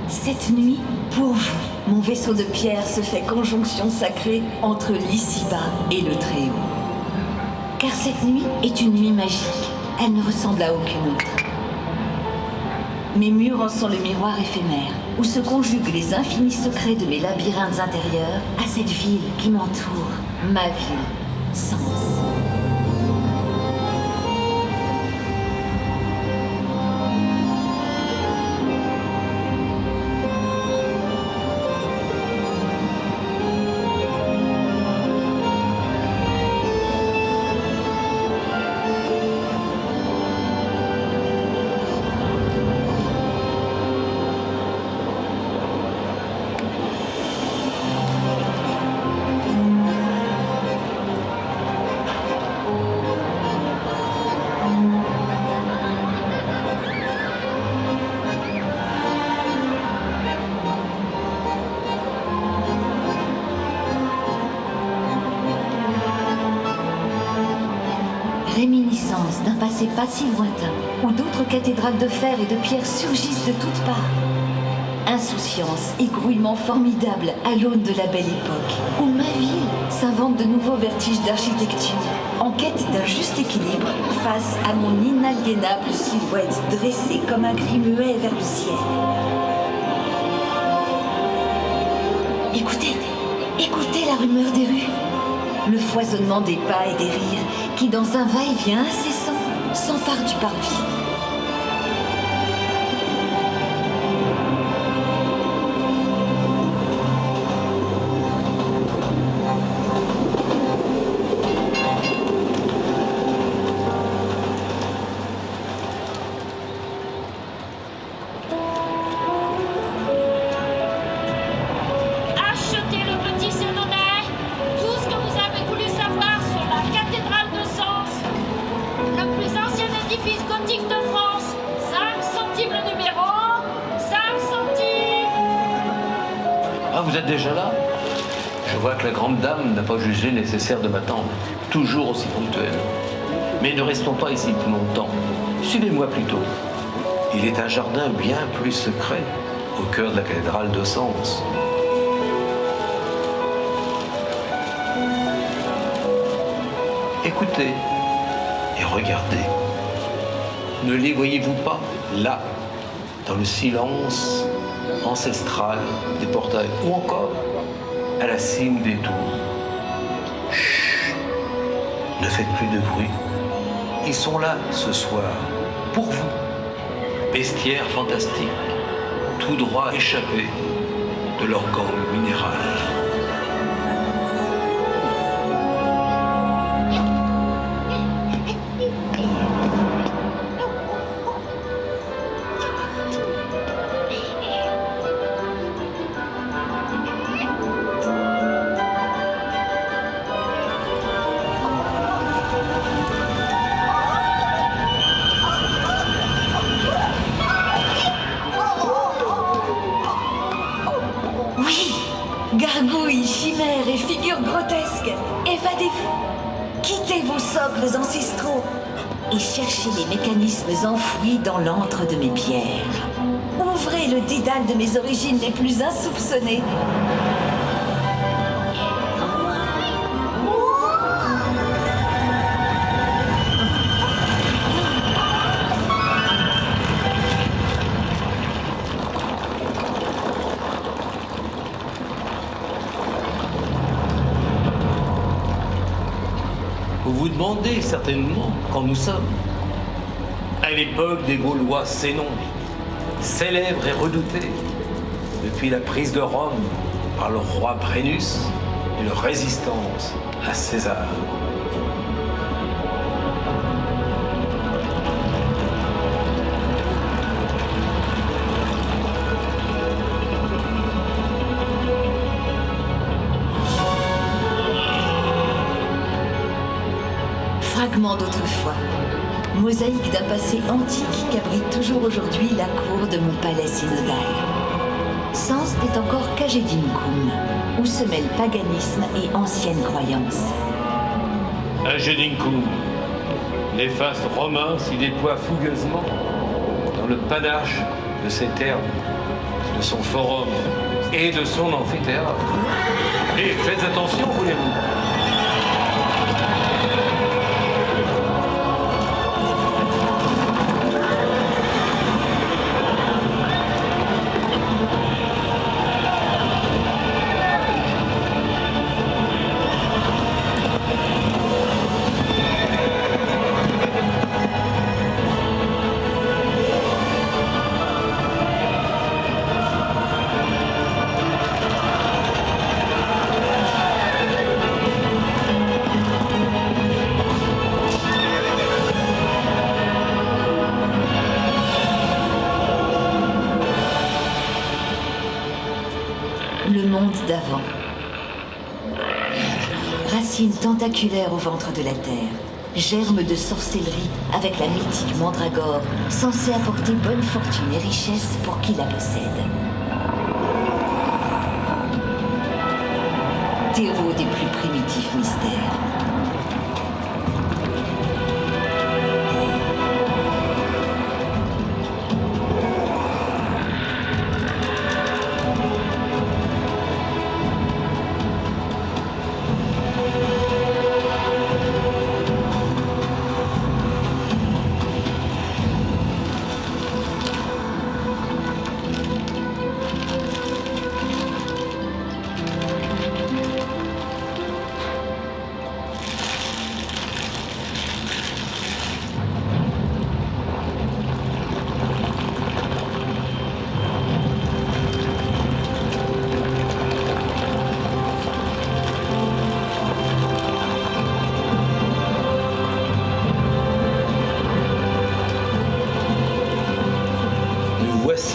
Cette nuit, pour vous, mon vaisseau de pierre se fait conjonction sacrée entre l'ici-bas et le Très-Haut. Car cette nuit est une nuit magique. Elle ne ressemble à aucune autre. Mes murs en sont le miroir éphémère, où se conjuguent les infinis secrets de mes labyrinthes intérieurs à cette ville qui m'entoure, ma ville, Sens. Réminiscence d'un passé pas si lointain, où d'autres cathédrales de fer et de pierre surgissent de toutes parts. Insouciance et grouillement formidable à l'aune de la belle époque, où ma ville s'invente de nouveaux vertiges d'architecture, en quête d'un juste équilibre face à mon inaliénable silhouette dressée comme un cri muet vers le ciel. Écoutez, écoutez la rumeur des rues. Le foisonnement des pas et des rires qui, dans un va-et-vient incessant, s'empare du parvis. Ah, vous êtes déjà là? Je vois que la grande dame n'a pas jugé nécessaire de m'attendre. Toujours aussi ponctuelle. Mais ne restons pas ici plus longtemps. Suivez-moi plutôt. Il est un jardin bien plus secret au cœur de la cathédrale de Sens. Écoutez et regardez. Ne les voyez-vous pas là, dans le silence ancestral des portails, ou encore à la cime des tours? Chut, ne faites plus de bruit. Ils sont là ce soir, pour vous. Bestiaires fantastiques, tout droit échappés de leur gang minéral. Gargouilles, chimères et figures grotesques, évadez-vous. Quittez vos socles ancestraux et cherchez les mécanismes enfouis dans l'antre de mes pierres. Ouvrez le dédale de mes origines les plus insoupçonnées. Vous vous demandez certainement quand nous sommes. À l'époque des Gaulois Sénon, célèbre et redouté, depuis la prise de Rome par le roi Brennus et leur résistance à César. Fragments d'autrefois, mosaïque d'un passé antique qu'abrite toujours aujourd'hui la cour de mon palais synodal. Sens n'est encore qu'Agedincum, où se mêlent paganisme et anciennes croyances. Agedincum, les fastes romains s'y déploient fougueusement dans le panache de ces terres de son forum et de son amphithéâtre. Et faites attention, voulez-vous. Le monde d'avant. Racines tentaculaires au ventre de la terre. Germe de sorcellerie avec la mythique mandragore, censée apporter bonne fortune et richesse pour qui la possède. Terreau des plus primitifs mystères.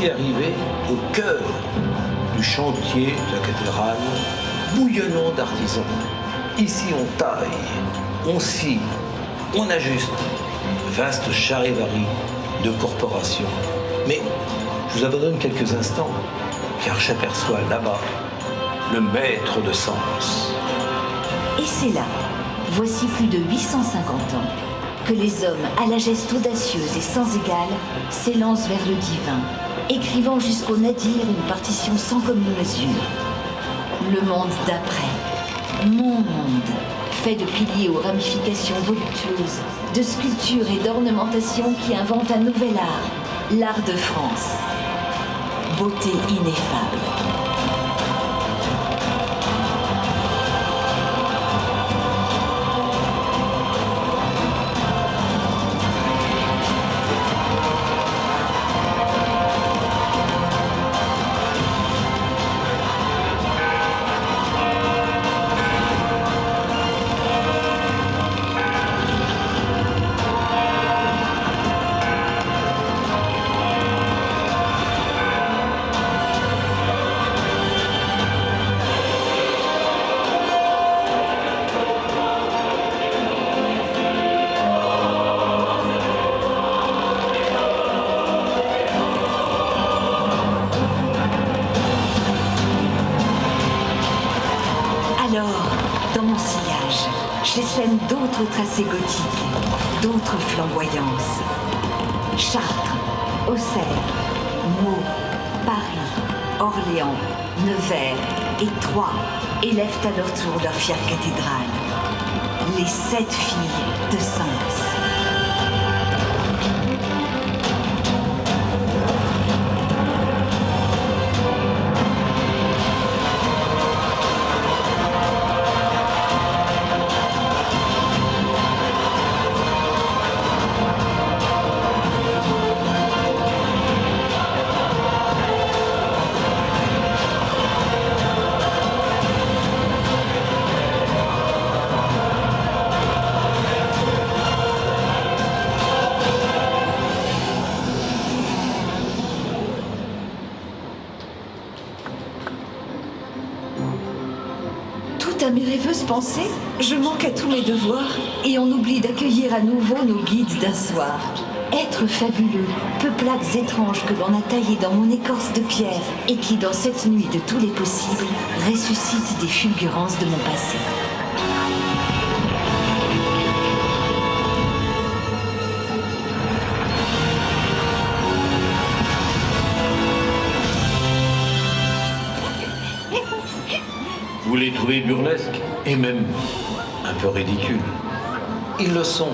Arrivé au cœur du chantier de la cathédrale, bouillonnant d'artisans. Ici, on taille, on scie, on ajuste. Vaste charivari de corporations. Mais je vous abandonne quelques instants, car j'aperçois là-bas le maître de sens. Et c'est là, voici plus de 850 ans, que les hommes à la geste audacieuse et sans égale s'élancent vers le divin, écrivant jusqu'au nadir une partition sans commune mesure. Le monde d'après, mon monde, fait de piliers aux ramifications voluptueuses, de sculptures et d'ornementations qui inventent un nouvel art, l'art de France. Beauté ineffable. J'essaime d'autres tracés gothiques, d'autres flamboyances. Chartres, Auxerre, Meaux, Paris, Orléans, Nevers et Troyes élèvent à leur tour leur fière cathédrale. Les 7 filles de Saintes. À mes rêveuses pensées, je manque à tous mes devoirs et on oublie d'accueillir à nouveau nos guides d'un soir. Êtres fabuleux, peuplades étranges que l'on a taillés dans mon écorce de pierre et qui, dans cette nuit de tous les possibles, ressuscitent des fulgurances de mon passé. trouver burlesques et même un peu ridicules. Ils le sont,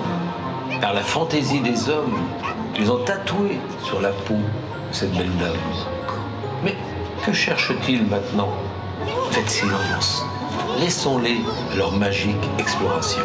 car la fantaisie des hommes les ont tatoués sur la peau de cette belle dame. Mais que cherchent-ils maintenant? Faites silence. Laissons-les à leur magique exploration.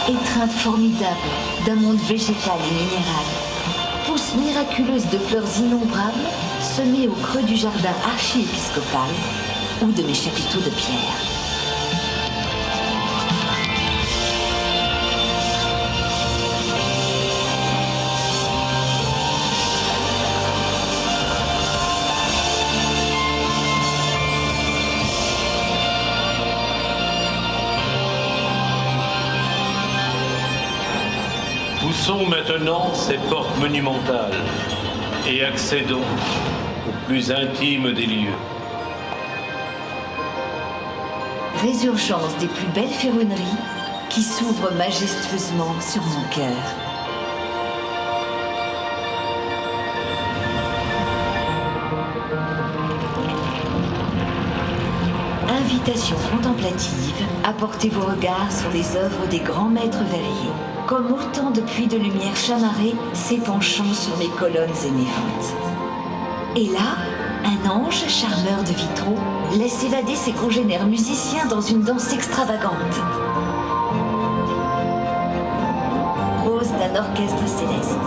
Étreinte formidable d'un monde végétal et minéral, pousse miraculeuse de fleurs innombrables semées au creux du jardin archiépiscopal ou de mes chapiteaux de pierre. Poussons maintenant ces portes monumentales et accédons au plus intime des lieux. Résurgence des plus belles ferronneries qui s'ouvrent majestueusement sur mon cœur. Invitation contemplative, apportez vos regards sur les œuvres des grands maîtres verriers, comme autant de puits de lumière chamarrés s'épanchant sur mes colonnes et mes voûtes. Et là, un ange charmeur de vitraux laisse évader ses congénères musiciens dans une danse extravagante. Rose d'un orchestre céleste.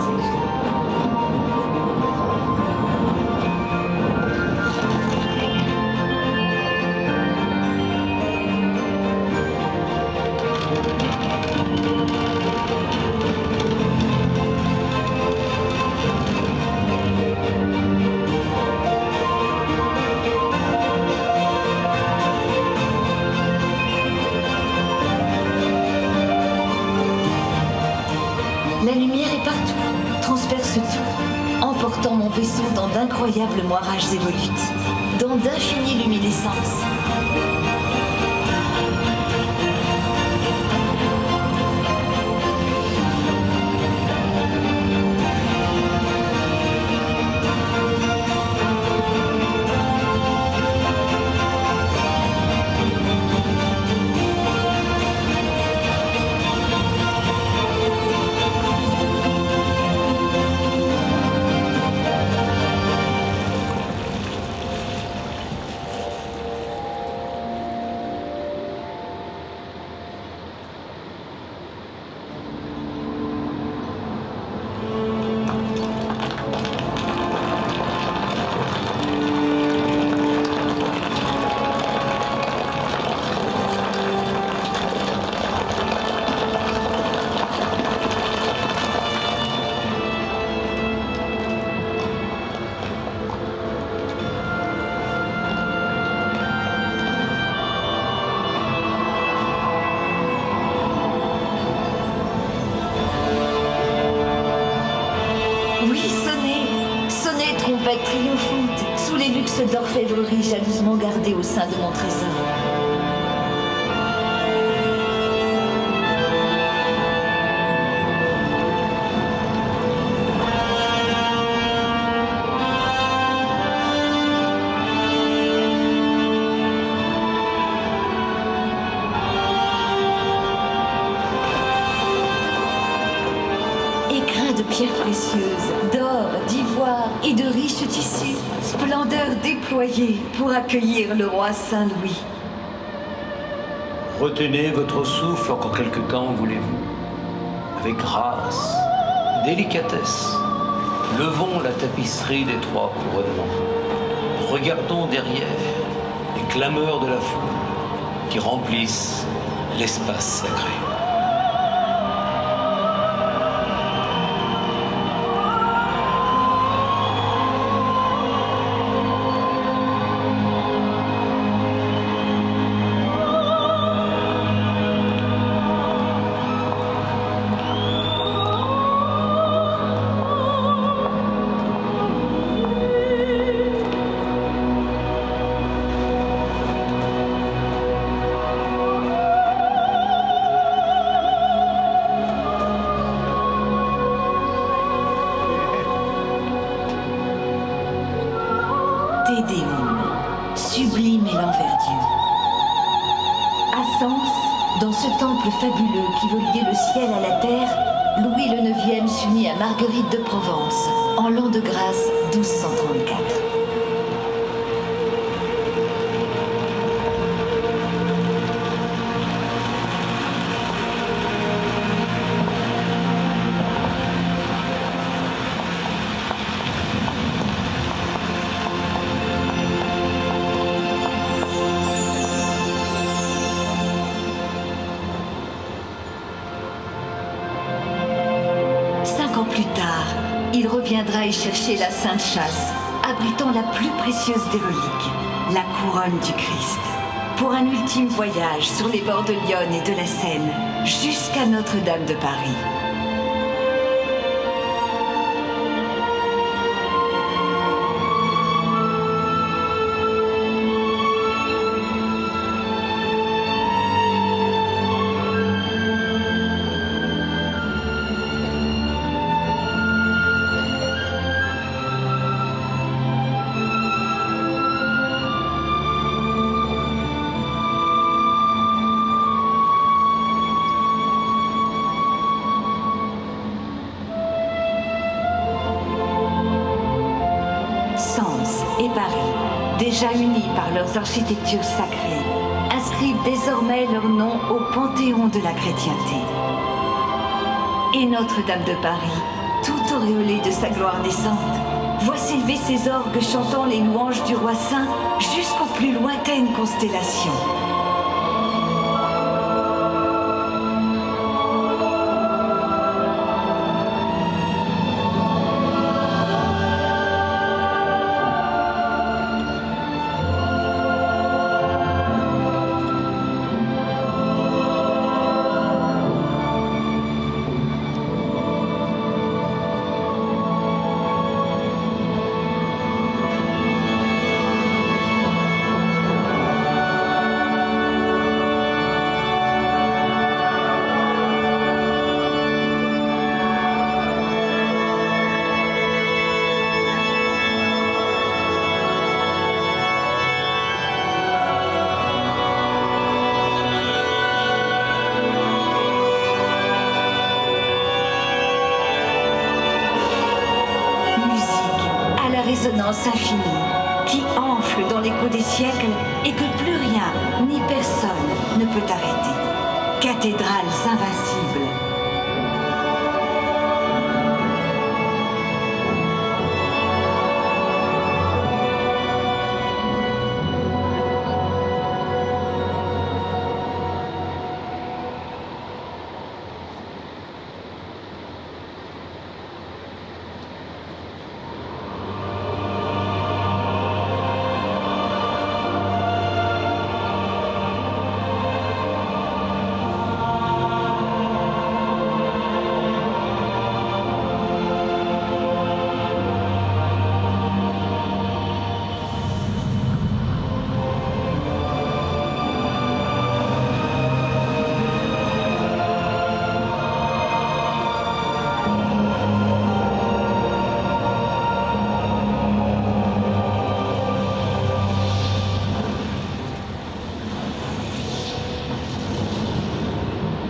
La lumière est partout, transperce tout, emportant mon vaisseau dans d'incroyables moirages évolutes, dans d'infinies luminescences. Oui, sonnez, trompette triomphante, sous les luxes d'orfèvrerie jalousement gardés au sein de mon trésor. Écrins de pierres précieuses, d'or, d'ivoire et de riches tissus, splendeur déployée pour accueillir le roi Saint-Louis. Retenez votre souffle encore quelque temps, voulez-vous. Avec grâce, délicatesse, levons la tapisserie des trois couronnements. Regardons derrière les clameurs de la foule qui remplissent l'espace sacré. Te Deum, sublime élan vers Dieu. À Sens, dans ce temple fabuleux qui veut lier le ciel à la terre, Louis le IX s'unit à Marguerite de Provence, en l'an de grâce 1234. Plus tard, il reviendra y chercher la Sainte Chasse, abritant la plus précieuse des reliques, la couronne du Christ, pour un ultime voyage sur les bords de l'Yonne et de la Seine, jusqu'à Notre-Dame de Paris. Et Paris, déjà unis par leurs architectures sacrées, inscrivent désormais leur nom au panthéon de la chrétienté. Et Notre-Dame de Paris, tout auréolée de sa gloire naissante, voit s'élever ses orgues chantant les louanges du roi saint jusqu'aux plus lointaines constellations. Résonance infinie qui enfle dans l'écho des siècles et que plus rien ni personne ne peut arrêter. Cathédrales invincibles.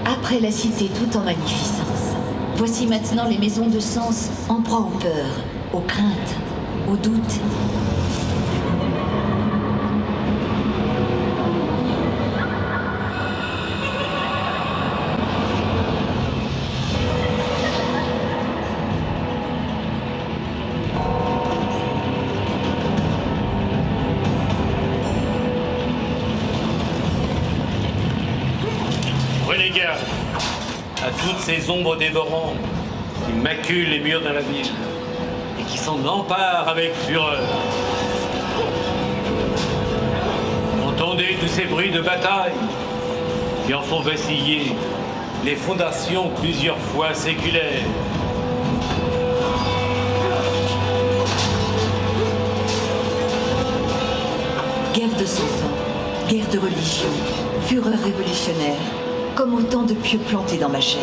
Après la cité tout en magnificence, voici maintenant les maisons de Sens en proie aux peurs, aux craintes, aux doutes. toutes ces ombres dévorantes qui maculent les murs de la ville et qui s'en emparent avec fureur. Entendez tous ces bruits de bataille qui en font vaciller les fondations plusieurs fois séculaires. Guerre de 100 ans, guerre de religion, fureur révolutionnaire, comme autant de pieux plantés dans ma chair.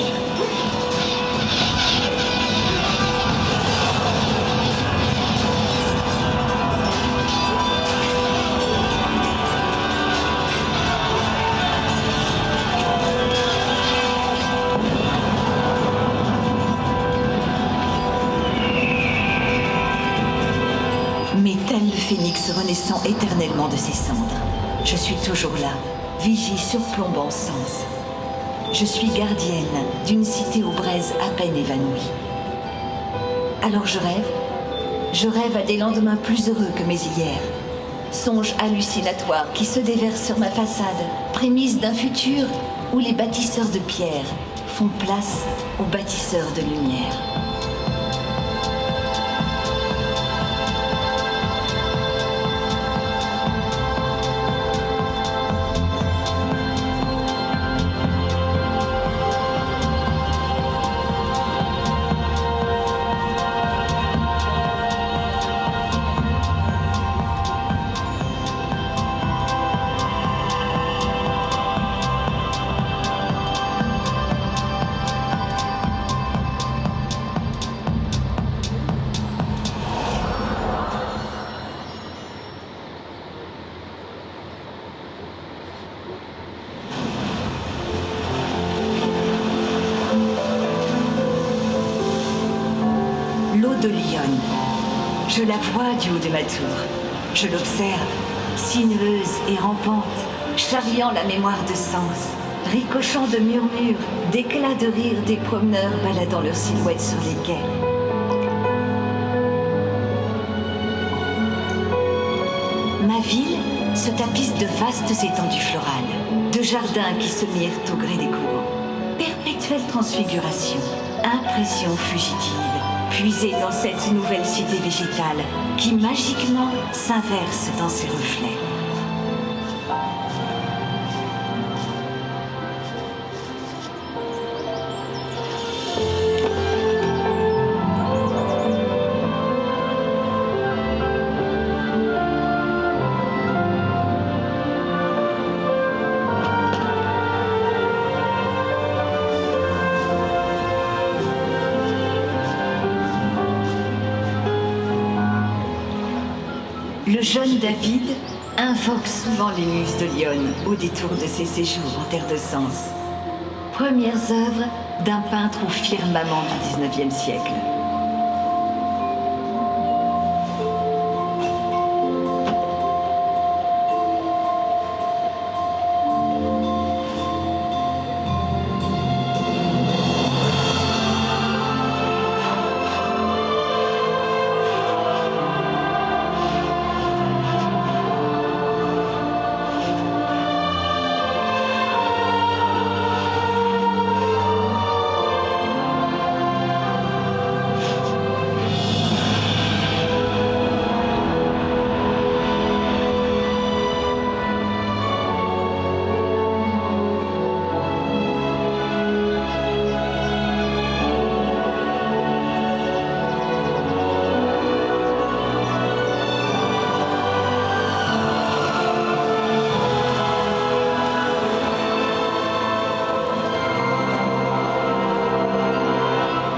Mais tel le phénix renaissant éternellement de ses cendres, je suis toujours là, vigie surplombant Sens. Je suis gardienne d'une cité aux braises à peine évanouie. Alors je rêve à des lendemains plus heureux que mes hier. Songes hallucinatoires qui se déversent sur ma façade, prémices d'un futur où les bâtisseurs de pierre font place aux bâtisseurs de lumière. L'eau de Lyon. Je la vois du haut de ma tour. Je l'observe, sinueuse et rampante, charriant la mémoire de Sens, ricochant de murmures, d'éclats de rire des promeneurs baladant leurs silhouettes sur les quais. Ma ville se tapisse de vastes étendues florales, de jardins qui se mirent au gré des courants. Perpétuelle transfiguration, impression fugitive, puisée dans cette nouvelle cité végétale qui magiquement s'inverse dans ses reflets. Le jeune David invoque souvent les muses de Lyon au détour de ses séjours en terre de Sens. Premières œuvres d'un peintre au firmament du XIXe siècle.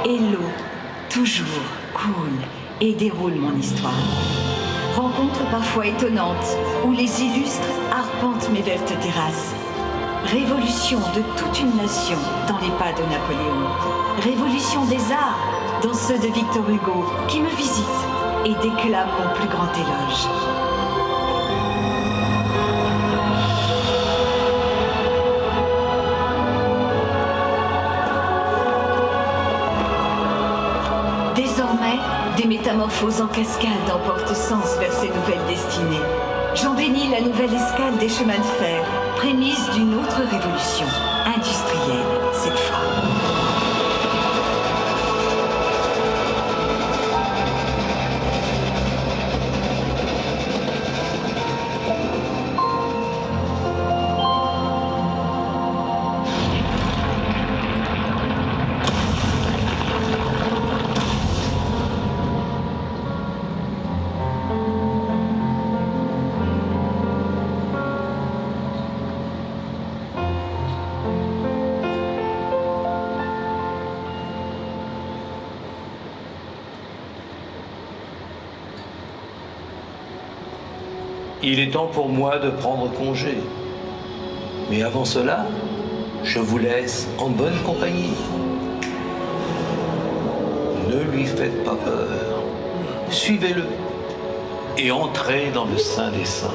Et l'eau, toujours coule et déroule mon histoire. Rencontre parfois étonnante où les illustres arpentent mes vertes terrasses. Révolution de toute une nation dans les pas de Napoléon. Révolution des arts dans ceux de Victor Hugo qui me visitent et déclament mon plus grand éloge. Désormais, des métamorphoses en cascade emportent Sens vers ses nouvelles destinées. J'en bénis la nouvelle escale des chemins de fer, prémisse d'une autre révolution, industrielle cette fois. Il est temps pour moi de prendre congé. Mais avant cela, je vous laisse en bonne compagnie. Ne lui faites pas peur. Suivez-le et entrez dans le Saint des Saints.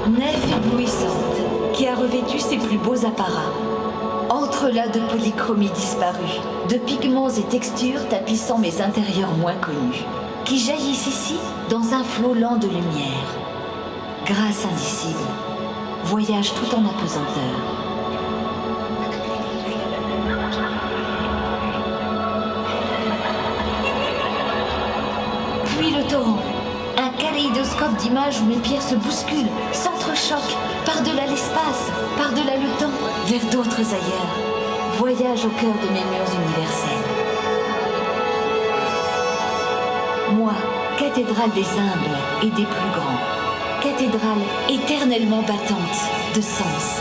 Nef éblouissante, qui a revêtu ses plus beaux apparats. Entrelacs de polychromie disparue, de pigments et textures tapissant mes intérieurs moins connus, qui jaillissent ici dans un flot lent de lumière. Grâce indicible, voyage tout en apesanteur. Puis le torrent, un kaléidoscope d'images où mes pierres se bousculent, s'entrechoquent, par-delà l'espace, par-delà le temps, vers d'autres ailleurs. Voyage au cœur de mes murs universels. Moi, cathédrale des humbles et des plus grands. Cathédrale éternellement battante de sens.